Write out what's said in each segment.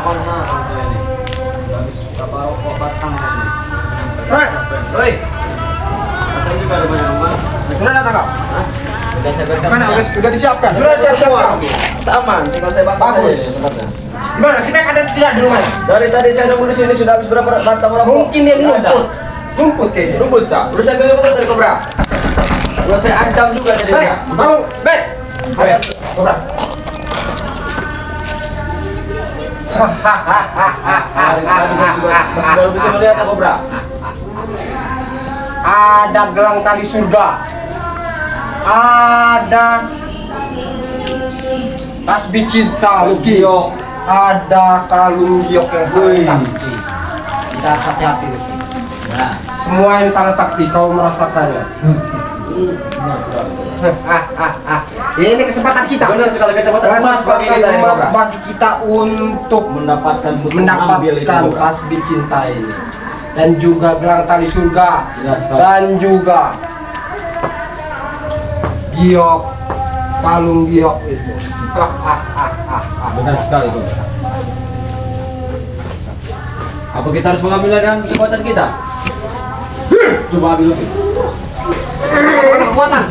mana sampai ini? Habis berapa rokok batang ini? Res, Oi. Katanya juga ada banyak rumah. sudah datang kau? Hah? Udah saya berikan. Gimana? Sudah disiapkan? Sudah siap semua. semua. Aman, tinggal saya bakar Bagus. saja sebenarnya. Gimana? Si Mek ada tidak di rumah? Dari tadi saya nunggu di sini sudah habis berapa batang rokok? Mungkin dia Nggak ada. ngumpul. Ngumpul kayaknya. Rumput tak? Udah saya gini betul dari kobra. Udah saya ancam juga tadi. Hei, mau? Mek. Ada Kobra. tadi saya juga masih baru bisa melihat kobra. Ada gelang tali surga. Ada tasbih cinta Luki. Giok. Ada kalung giok yang Wih. sangat sakti. Kita hati-hati Luki. Nah, Semua ini sangat sakti, kau merasakannya. benar sekali. Ini kesempatan kita. Benar sekali kecepatan emas bagi kita ini, emas Kobra. bagi kita untuk Mendapatkan mengambil itu, mendapatkan Kobra. tasbih cinta ini, dan juga gelang tali surga, Benar sekali. dan juga giok, kalung giok itu. Benar sekali, Kobra. Apa kita harus mengambilnya dengan kekuatan kita? Coba ambil dulu. Kekuatan.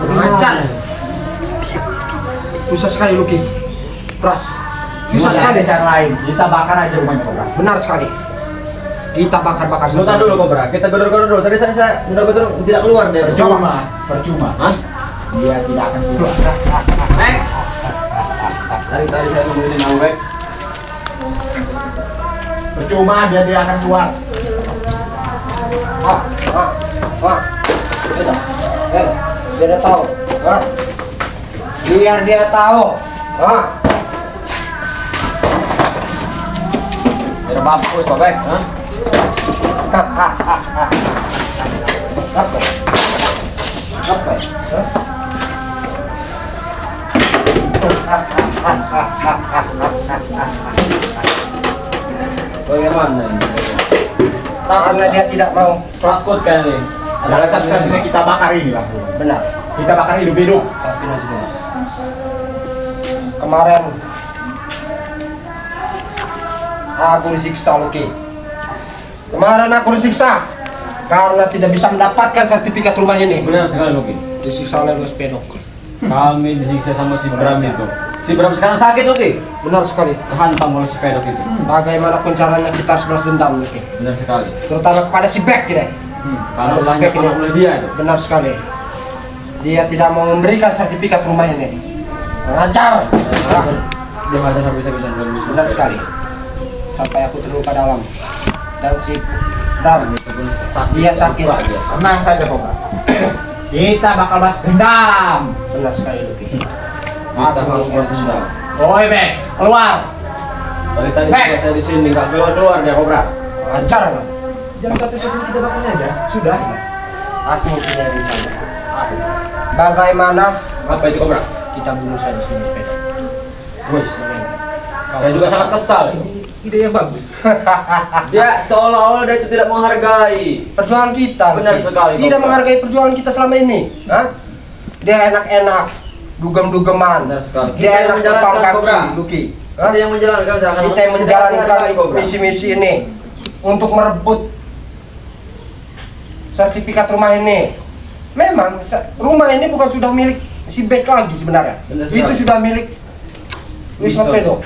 Lancar. Susah sekali Luki. Pras. Susah sekali. cara lain. Kita bakar aja rumahnya Kobra. Benar sekali. Kita bakar-bakar Sebentar dulu, Kobra. Kita gedor-gedor dulu. Tadi saya gedor-gedor tidak keluar dia. Percuma. Hah? Dia tidak akan keluar. Mek. Tadi saya nunggu di Nawek. Percuma dia tidak akan keluar. Biar dia tahu. Biar dia tahu. Biar mampus, Pak Bek. Hah? Apa? Bagaimana ini? Karena dia tidak mau. Takut kan ini? Adalah satu-satunya kita bakar ini lah. Benar. Kita bakar hidup-hidup. Tapi nanti dulu. Kemarin aku disiksa, Luki. Kemarin aku disiksa karena tidak bisa mendapatkan sertifikat rumah ini. Benar sekali, Luki. Disiksa oleh Luis Pedok. Kami disiksa sama si Bram itu. Si Bram sekarang sakit, Luki. Benar sekali. Kehantam oleh si pedok itu. Bagaimanapun caranya kita harus balas dendam, Luki. Benar sekali. Terutama kepada si Beck, tidak? Karena Ada ulangnya spek ini. oleh dia itu. Benar sekali. Dia tidak mau memberikan sertifikat rumah ini. Mengajar. Dia ngajar habis-habisan. Benar sekali. Sampai aku terluka dalam. Dan si Bram, dia sakit. Tenang saja Kobra. Kita bakal balas dendam. Benar sekali, Luki. Kita harus bersedang. Oi Bek, keluar. Dari tadi Bek. juga saya di sini nggak keluar dia, Kobra. Mengajar, Bang. Jam 1 kita bakarnya aja. Sudah. Aku mempunyai rencana. Bagaimana Apa itu, Kobra? kita bunuh saja si Luis Pedok? Wih, saya juga sangat kesal. Ide yang bagus. Dia seolah-olah dia itu tidak menghargai. Perjuangan kita, Benar Luki. sekali, Tidak Bapak. menghargai perjuangan kita selama ini. Hah? Dia enak-enak, dugem-dugeman. Benar sekali. Dia Kita yang enak menjalankan, terbang kaki, Kobra. Luki. Kita yang menjalankan, jangan Kita yang tidak menjalankan menghargai, Kobra. misi-misi ini untuk merebut sertifikat rumah ini. Memang rumah ini bukan sudah milik si Beck lagi sebenarnya. Benar Itu sekali. sudah milik Luis Wilson. Pedok.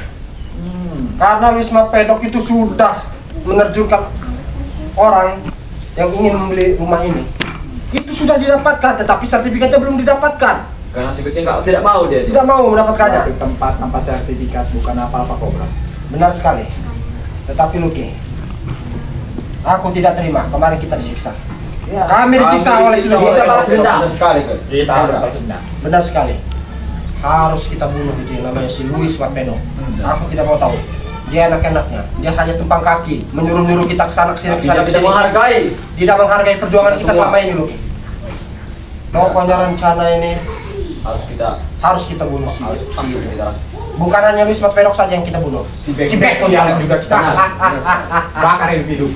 Karena Luis Pedok itu sudah menerjunkan orang yang ingin membeli rumah ini. Itu sudah didapatkan, tetapi sertifikatnya belum didapatkan. Karena si Becky tidak mau dia. Tidak mau mendapatkannya. Suatu tempat tanpa sertifikat bukan apa-apa Kobra. Benar sekali. Tetapi Luki, aku tidak terima. Kemarin kita disiksa. Kami disiksa oleh si Luis. Kita balas dendam. Benar sekali, kan? Kita harus balas dendam. Benar sekali. Harus kita bunuh itu yang namanya si Luis Pedok. Aku tidak mau tahu. Dia enak-enaknya. Dia hanya tumpang kaki, menyuruh-nyuruh kita ke sana ke sini ke sana Dia ke tidak sini. menghargai. Tidak menghargai perjuangan kita Semua. selama ini, Luki. Pokoknya rencana ini Harus kita bunuh si kita. Bukan hanya Luis Pedok saja yang kita bunuh. Si Si Beck Beck pun sialan sama. juga kita bakar hidup-hidup.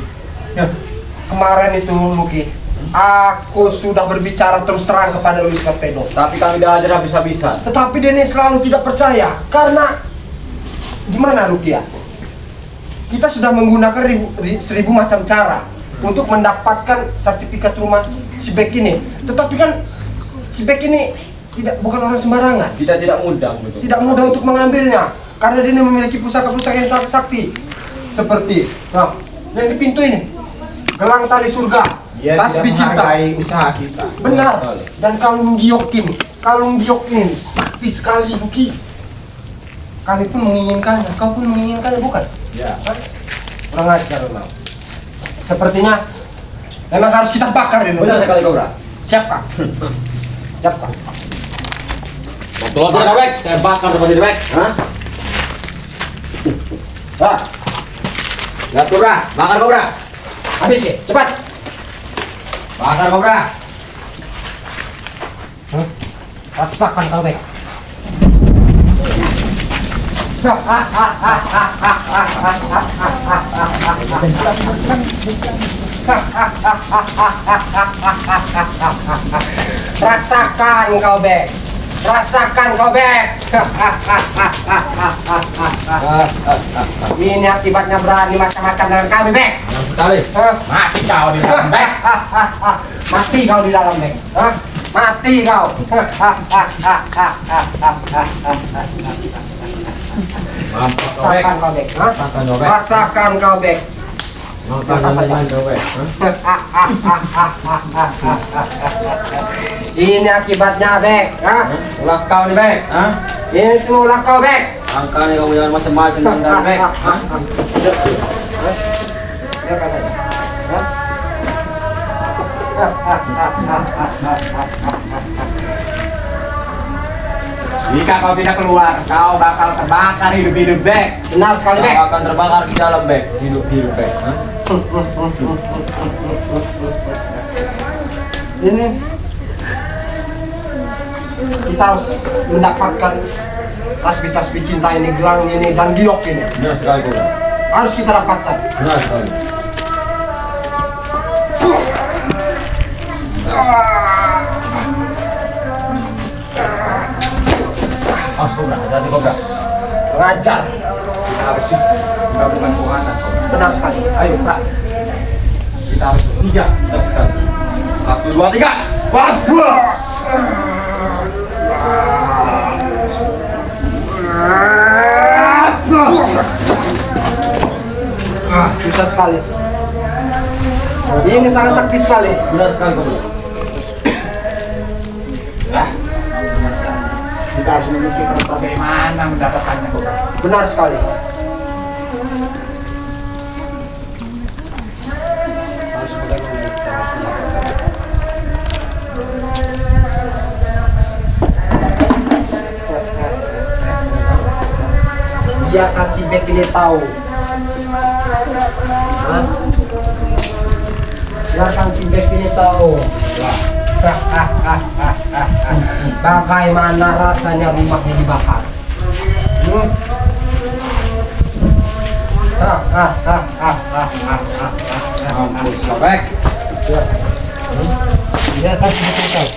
Kemarin itu Luki, Aku sudah berbicara terus terang kepada Luis Mapedok. Tapi kami dah hajar habis-habisan. Tetapi dia ini selalu tidak percaya. Karena gimana Rukia? Kita sudah menggunakan seribu macam cara untuk mendapatkan sertifikat rumah si Bek ini. Tetapi kan si Bek ini bukan orang sembarangan. Kita tidak mudah betul. Tidak mudah untuk mengambilnya. Karena dia ini memiliki pusaka-pusaka yang sangat sakti. Seperti, nah, yang di pintu ini. Gelang tali surga. Dia Tasbih tidak cinta. menghargai usaha kita. Benar. Dan kalung giok ini sakti sekali Yuki. Kami pun menginginkannya, kau pun menginginkannya bukan? Ya. Hah? Kurang ajar memang. Sepertinya memang harus kita bakar ini. Benar sekali Kobra. Siap kak. Siap kak. Tolong tidak Bek, saya bakar tempat ini Bek. Hah? Ah, Lihat Kobra, bakar Kobra. habis ya, cepat. Bakar Kobra. Rasakan kau Bek. Rasakan kau Bek. Rasakan kau Bek. Ini akibatnya berani macam-macam dengan kami Bek. Sekali. Hah? Mati kau di dalam Bek. Mati kau di dalam Bek. Hah? Mati kau. Mampus kau Bek. Rasakan kau Bek. Hah? Rasakan kau Bek. Rasakan kau Bek. Mampus kau Bek. Ini akibatnya Bek. Hah? Ulah kau nih Bek. Hah? Ini semua kau Bek. Angka nih kamu jangan macam-macam dengan Bek. Hah? Biarkan saja. Hah? Jika kau tidak keluar, kau bakal terbakar hidup-hidup Bek. Benar sekali Bek. Kau akan terbakar di dalam Bek. Hidup Bek. Hah? Ini kita harus mendapatkan tasbih-tasbih cinta ini, gelang ini, dan giok ini. Benar sekali Kobra. Harus kita dapatkan. Benar sekali. Awas Kobra, hati-hati Kobra. Mengajar. Harus gabungan kekuatan Kobra. Benar sekali. Ayo, Pras. Kita harus bertiga. Benar sekali. 1, 2, 3. Susah sekali. Ini sangat sakti sekali. Benar sekali Kobra. Kita harus memikirkan bagaimana mendapatkannya Kobra. Benar sekali. Harus bagaimana kita harus melakukan. Biarkan si Bek ini tahu. Hah? Biarkan si Bek ini tahu. Bagaimana rasanya rumahnya dibakar? Mampus kau Bek. Biarkan si Bek ini tahu.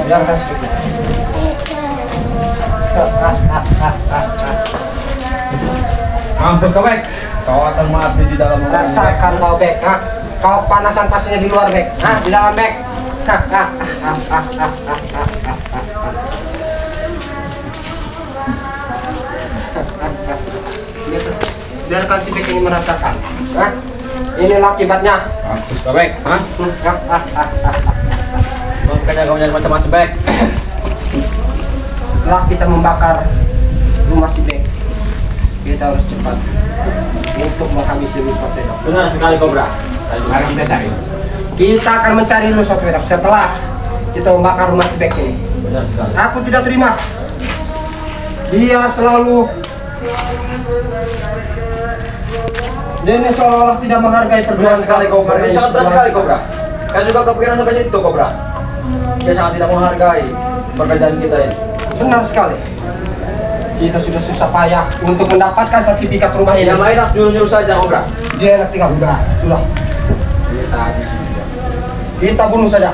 Biarkan si Bek ini. Mampus kau Bek. Kau akan mati di dalam rumah ini, Bek. Rasakan kau Bek, ha? Kau panasan pastinya di luar Bek, ha? Di dalam Bek. Biarkan si Bek ini merasakan, ha? Inilah akibatnya. Mampus kau Bek. Hah? Makanya kau jangan macam-macam Bek. Setelah kita membakar rumah si Bek, kita harus cepat untuk menghabisi Luis Mapedok. Benar sekali Kobra. Mari kita cari. Kita akan mencari Luis Mapedok setelah kita membakar rumah si Bek ini. Benar sekali. Aku tidak terima. Dia selalu ini seolah-olah tidak menghargai Benar perjuangan sekali Kobra. Ini sangat berat sekali Kobra. Kan juga kepikiran sampai situ Kobra. Dia sangat tidak menghargai pekerjaan kita ini. Benar sekali. Kita sudah susah payah untuk mendapatkan sertifikat rumah ini. Yang lain nyuruh-nyuruh saja, Obra. Dia enak tinggal. Sudah. Kita habisi dia. Kita bunuh saja.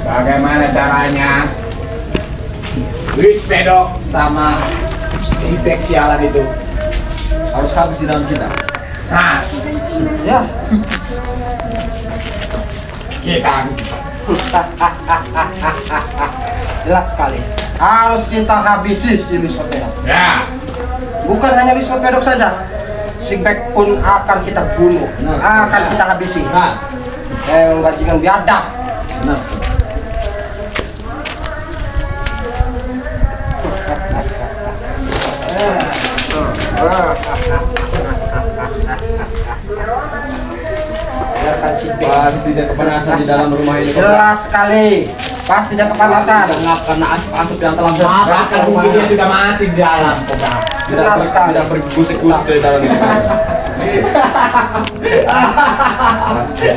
Bagaimana caranya? Luis Pedok sama si Bek sialan itu. Harus habis di dalam kita. Nah, Ya. kita habisi. Jelas sekali. Harus kita habisi si Luis Pedok. Ya. Bukan hanya Luis Pedok saja. Si Bek pun akan kita bunuh. Benar, Akan kita habisi. Nah, Bajingan biadab. benar sekali. Biarkan si Bek. Pasti dia kepanasan di dalam rumah ini. Jelas sekali. Pasti dia kepanasan. Karena asap-asap yang telah Masa kan mungkin dia sudah mati di dalam, Kobra. Benar sekali. Tidak bergusik-gusik dari dalam ini. Pasti.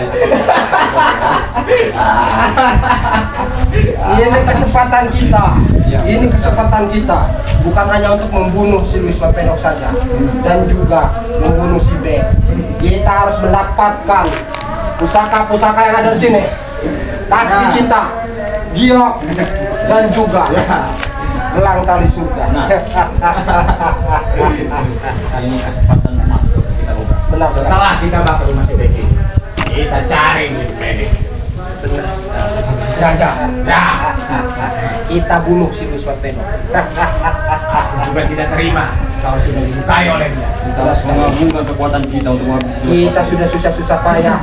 Ini kesempatan kita. Ya. Ini kesempatan kita. Bukan hanya untuk membunuh si Luis Pedok saja, dan juga membunuh si B. Kita harus mendapatkan pusaka-pusaka yang ada di sini. Tasbih cinta, giok, dan juga gelang tali surga. Nah. Ini kesempatan emas untuk kita, Obra. Benar sekali. Setelah kita bakar rumah si Bek ini, kita cari Luis Pedok. Benar sekali. Habisi saja. Ya. Kita bunuh si Luis Pedok. Aku juga tidak terima kalau sudah disukai oleh dia. Kita harus menggabungkan kekuatan kita untuk menghabisi Kita sudah susah-susah payah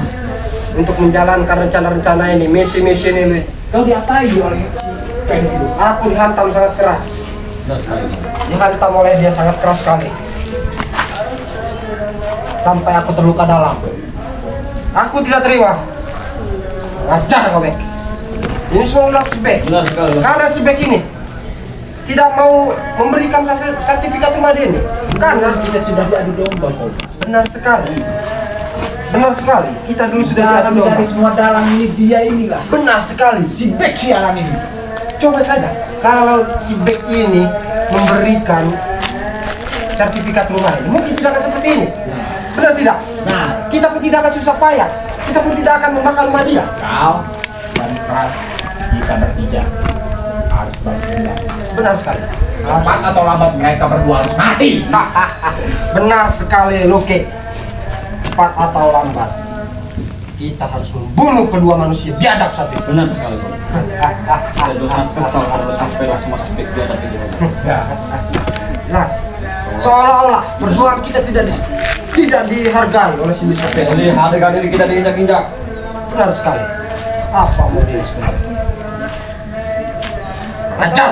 untuk menjalankan rencana-rencana ini, misi-misi ini. Kau diapain oleh si Pedok itu? Aku dihantam sangat keras. Benar sekali. Dihantam oleh dia sangat keras sekali. Sampai aku terluka dalam. Aku tidak terima. Ajar kau, Bek. Ini semua ulah si Bek. Benar sekali. Karena si Bek ini tidak mau memberikan sertifikat rumah dia ini. Karena Kita sudah diadu domba, Kobra. benar sekali. Benar sekali. Kita dulu sudah diadu Dari domba. semua dalang ini dia inilah Benar sekali. si Bek sialan ini. Coba saja kalau si Bek ini memberikan sertifikat rumah ini, mungkin tidak akan seperti ini. Benar tidak? Nah, Kita pun tidak akan susah payah. Kita pun tidak akan memakan rumah dia. kau dan keras kita bertiga harus balas dendam. Benar sekali. Cepat atau lambat mereka berdua harus mati. Benar sekali, Luki. Cepat atau lambat, kita harus membunuh kedua manusia biadab satu itu. Benar sekali, Obra. Saya sudah sangat kesal kalau Mas Pedok sama si Bek dia tapi dia. Ya. Jelas. Seolah-olah perjuangan kita tidak dihargai oleh si Luis Pedok. Jadi harga diri kita diinjak-injak. Benar sekali. Apa mau dia sebenarnya? Ajar.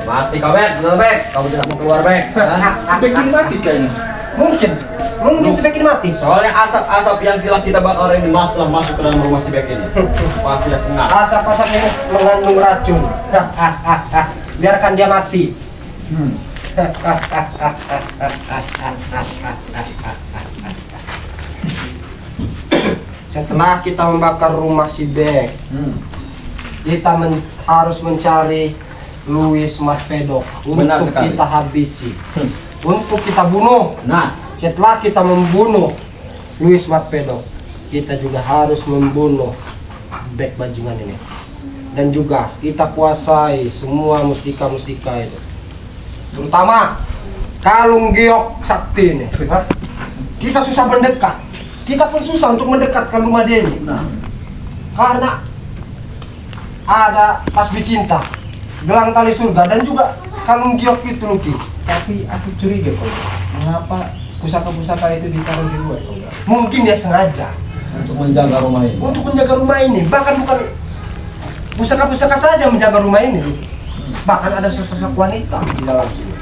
Mati kau, Bek. Benar, Bek. Kamu tidak mau keluar, Bek. Si Bek ini mati kayaknya. Mungkin sebaiknya mati. Soalnya asap-asap yang telah kita bakar ini telah masuk ke dalam rumah si Bek ini. Pasti dia kena. Asap-asap ini mengandung racun. Biarkan dia mati. Setelah kita membakar rumah si Bek, kita harus mencari Luis Pedok Benar untuk sekali. kita habisi, untuk kita bunuh. Nah, Setelah kita membunuh Luis Pedok, kita juga harus membunuh Bek bajingan ini. Dan juga kita kuasai semua mustika-mustika itu. Terutama kalung giok sakti ini. Hah? Kita susah mendekat. Kita pun susah untuk mendekatkan rumah dia ini. Karena ada tasbih cinta, gelang tali surga, dan juga kalung giok itu, Luki. Tapi aku curiga kok. Mengapa pusaka-pusaka itu ditaruh di luar, Kobra? Mungkin dia sengaja untuk menjaga rumah ini. untuk menjaga rumah ini. Bahkan bukan pusaka-pusaka saja menjaga rumah ini, Luki. Bahkan ada sosok wanita di dalam sini.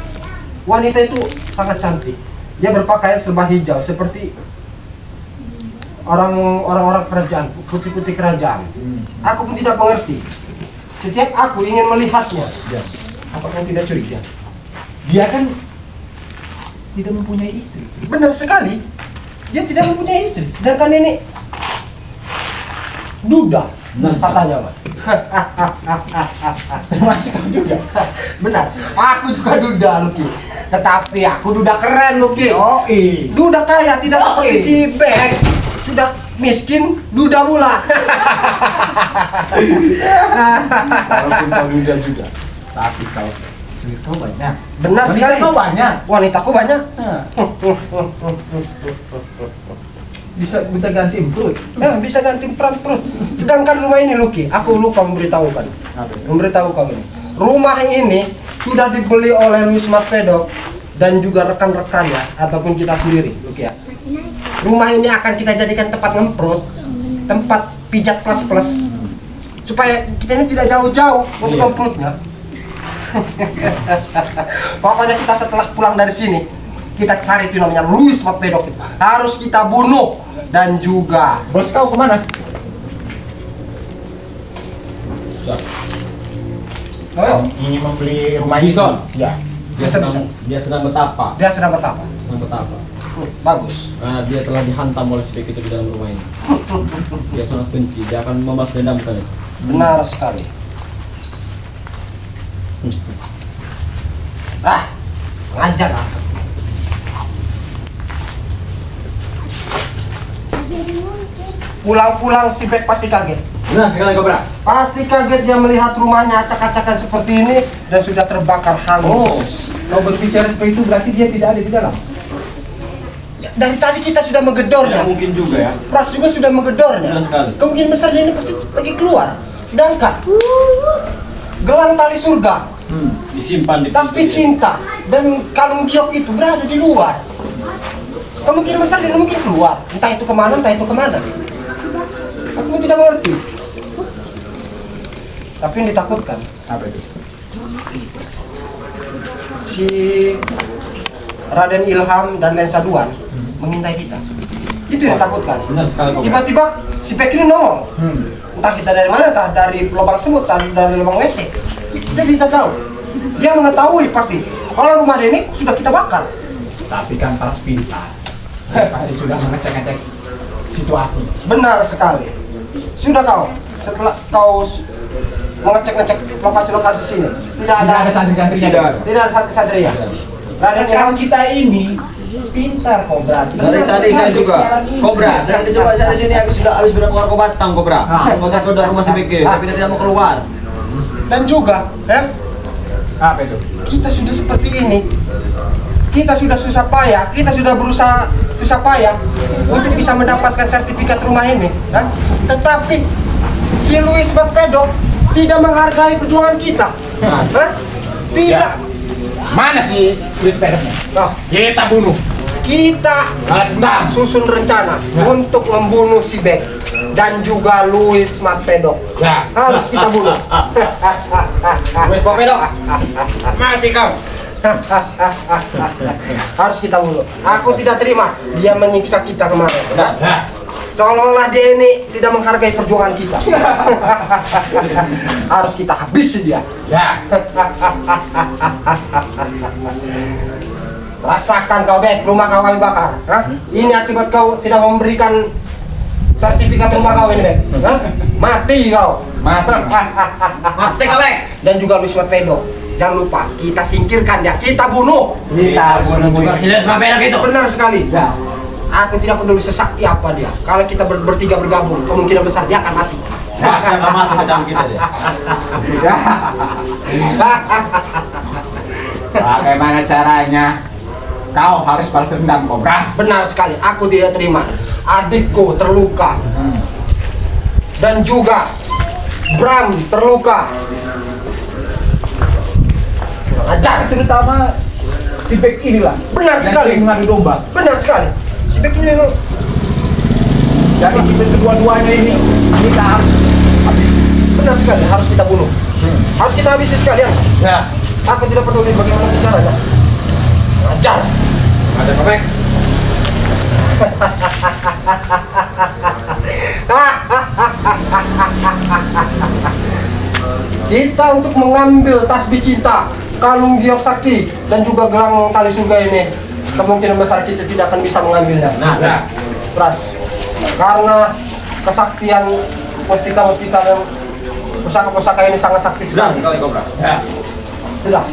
Wanita itu sangat cantik. Dia berpakaian serba hijau seperti orang-orang kerajaan, putih-putih kerajaan. Aku pun tidak mengerti. Setiap aku ingin melihatnya. Ya. Apa kau tidak curiga? Dia kan tidak mempunyai istri. Benar sekali. Dia tidak mempunyai istri. Sedangkan ini duda. Benar Katanya, Mas. Termasuk kamu juga. Benar. Aku juga duda, Luki. Tetapi aku duda keren, Luki. Duda kaya, tidak seperti si Bek. Sudah miskin, duda pula. Walaupun kau duda juga, tapi kau banyak. Benar Wanita sekali. kau banyak. Wanitaku banyak. Bisa kita ganti perut. Bisa ganti peran perut. Sedangkan rumah ini, Luki, aku lupa memberitahukan. Memberitahu kamu ini. Rumah ini sudah dibeli oleh Luis Pedok dan juga rekan-rekannya ataupun kita sendiri, Luki ya. Rumah ini akan kita jadikan tempat ngemprot, tempat pijat plus supaya kita ini tidak jauh-jauh untuk ngemprotnya. Pokoknya kita setelah pulang dari sini, kita cari itu namanya Luis Pedok itu. Harus kita bunuh dan juga Bos kau kemana? Ingin membeli rumah ini. Bison. Ya. Dia sedang betapa. dia sedang bertapa. Sedang betapa. Bagus. Karena dia telah dihantam oleh spek itu di dalam rumah ini. Dia sangat benci. Dia akan membalas dendam kali. Benar sekali. Ngajar rasa. Pulang-pulang si Bek pasti kaget. Benar sekali Kobra. Pasti kaget dia melihat rumahnya acak-acakan seperti ini dan sudah terbakar hangus. Kau berbicara seperti itu berarti dia tidak ada di dalam. Ya, dari tadi kita sudah menggedornya. Ya, mungkin juga ya. Pras juga sudah menggedornya. Benar sekali. Kemungkinan besar dia ini pasti lagi keluar. Sedangkan gelang tali surga, Disimpan di tasbih cinta, dan kalung giok itu berada di luar. Kemungkinan besar dia mungkin keluar. Entah itu kemana, entah itu kemana. Aku pun tidak mengerti. Tapi yang ditakutkan, Apa itu? si Raden Ilham dan Lensa Duan mengintai kita. Itu yang ditakutkan. Benar sekali Kobra. Tiba-tiba si Pek ini nongol. Entah kita dari mana, entah dari lubang semut, entah dari lubang WC. Kita tidak tahu. Dia mengetahui pasti kalau rumah Denik sudah kita bakar. Tapi kan Pras pintar. Dia pasti sudah mengecek-ngecek situasi. Benar sekali. Sudah kau, setelah kau mengecek-ngecek lokasi-lokasi sini, tidak ada santri-santrinya. tidak ada santri-santri ya. Raden Ilham Kan kita ini pintar kok berarti. Dari tadi saya juga Kobra. Dari coba saya di sini habis berapa kau batang Kobra. Kau dari rumah si Beke, tapi dia tidak mau keluar. dan juga, ya, Apa itu? kita sudah seperti ini. Kita sudah susah payah, kita sudah berusaha susah payah untuk bisa mendapatkan sertifikat rumah ini, kan? Tetapi si Luis Pedok tidak menghargai perjuangan kita, Hah? Tidak. Mana sih Luis Pedoknya? Nah, Kita bunuh. kita Balas dendam. susun rencana untuk membunuh si Bek dan juga Luis Pedok. Ya. Harus kita bunuh. Wes Pedok. Mati kau. Harus kita bunuh. Aku tidak terima dia menyiksa kita kemarin. Ya. Seolah-olah dia ini tidak menghargai perjuangan kita. Harus kita habisi dia. Ya. Rasakan kau Bek, rumah kau kami bakar. Hah? Ini akibat kau tidak memberikan sertifikat rumah kau ini Bek. Hah? Mati kau. Mati. Mati kau Bek. Dan juga Luis Pedok. Jangan lupa kita singkirkan dia, kita bunuh. Kita bunuh juga. Benar sekali. Ya. Aku tidak peduli sesakti apa dia. Kalau kita bertiga bergabung, kemungkinan besar dia akan mati. Masa nggak mati macam kita dia. Ya. Bagaimana caranya? Kau harus balas dendam, Kobra. Benar sekali, aku tidak terima. Adikku terluka. Dan juga Bram terluka. Ajar. Terutama si Bek inilah. Benar yang sekali. sering mengadu domba. Benar sekali. Si Bek ini memang Jadi kita kedua-duanya ini kita harus habis. benar sekali, harus kita bunuh. Harus kita habisi sekalian. Ya. Aku tidak peduli bagaimana caranya. Ajar. Ada Kobek. Kita untuk mengambil tasbih cinta, kalung giok sakti, dan juga gelang tali surga ini, kemungkinan besar kita tidak akan bisa mengambilnya. Nah, ya. Pras, karena kesaktian mustika yang pusaka-pusaka ini sangat sakti Benar sekali. sekali Kobra. Ya. Sudah.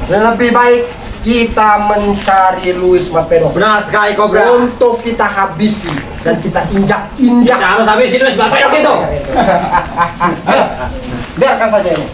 Lebih baik kita mencari Luis Mapedok Benar sekali Kobra. untuk kita habisi dan kita injak-injak. Kita harus habisin Luis Mapedok itu. Biarkan saja ini.